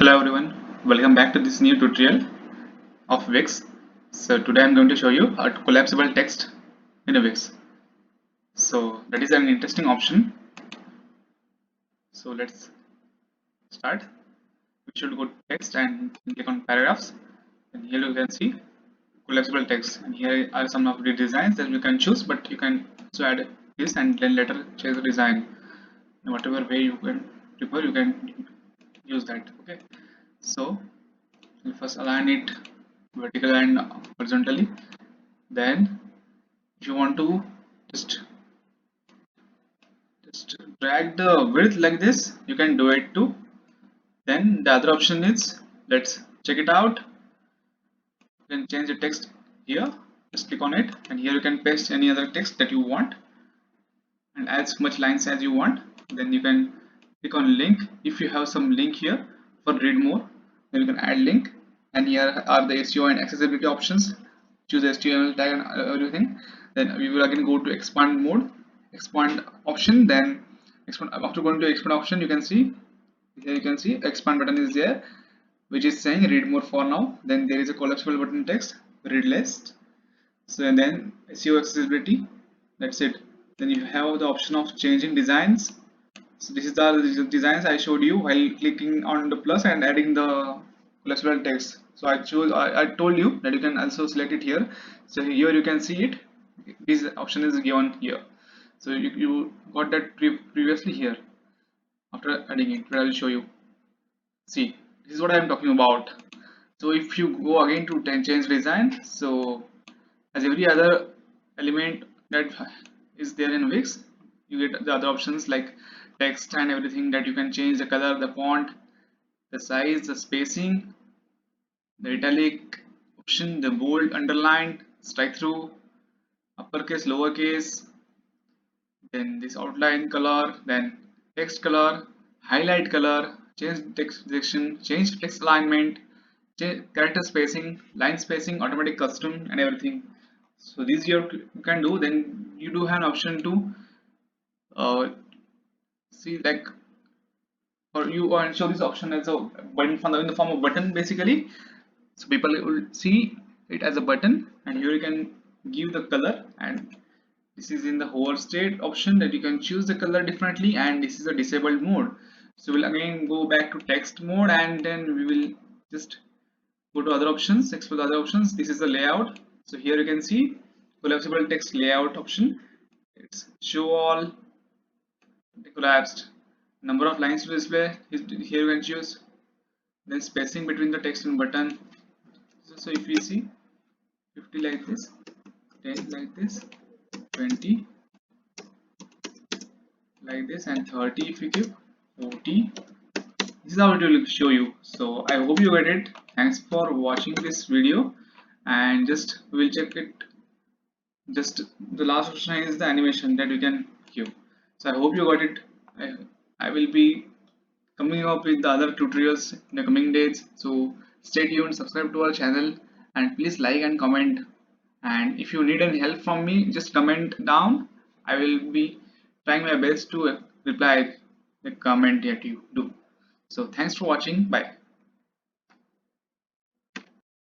Hello everyone, welcome back to this new tutorial of Wix. So today I'm going to show you how to collapsible text in a Wix. So that is an interesting option. So let's start. We should go to text and click on paragraphs, and here you can see collapsible text, and here are some of the designs that you can choose, but you can also add this and then later change the design. In whatever way you can prefer, you can use that. Okay, so you first align it vertical and horizontally. Then if you want to just just drag the width like this, you can do it too. Then the other option is, let's check it out. You can change the text here, just click on it, and here you can paste any other text that you want and as much lines as you want. Then you can click on link. If you have some link here for read more, then you can add link. And here are the SEO and accessibility options. Choose HTML tag and everything. Then we will again go to expand mode, expand option. Then expand, after going to expand option, you can see here, you can see expand button is there, which is saying read more for now. Then there is a collapsible button text, read less. So and then SEO accessibility, that's it. Then you have the option of changing designs. So this is the designs I showed you while clicking on the plus and adding the collapsible text. So I told you that you can also select it here. So here you can see it, this option is given here. So you got that previously here. After adding it, I will show you. See, this is what I am talking about. So if you go again to change design, so as every other element that is there in Wix, you get the other options like text and everything, that you can change the color, the font, the size, the spacing, the italic option, the bold, underlined, strike through, uppercase, lowercase, then this outline color, then text color, highlight color, change text direction, change text alignment, change character spacing, line spacing, automatic custom, and everything. So these you can do. Then you do have an option to see like, or you want show this option as a button in the form of button basically. So people will see it as a button, and here you can give the color, and this is in the hover state option that you can choose the color differently, and this is a disabled mode. So we'll again go back to text mode, and then we will just go to other options, explore the other options. This is the layout. So here you can see collapsible text layout option. It's show all, collapsed, number of lines to display is here you can choose. Then spacing between the text and button. So if we see 50 like this, 10 like this, 20 like this, and 30 if we give, 40. This is how it will show you. So I hope you get it. Thanks for watching this video, and just we'll check it. Just the last option is the animation that you can give. So I hope you got it. I will be coming up with the other tutorials in the coming days. So stay tuned, subscribe to our channel, and please like and comment. And if you need any help from me, just comment down. I will be trying my best to reply the comment that you do. So thanks for watching. Bye.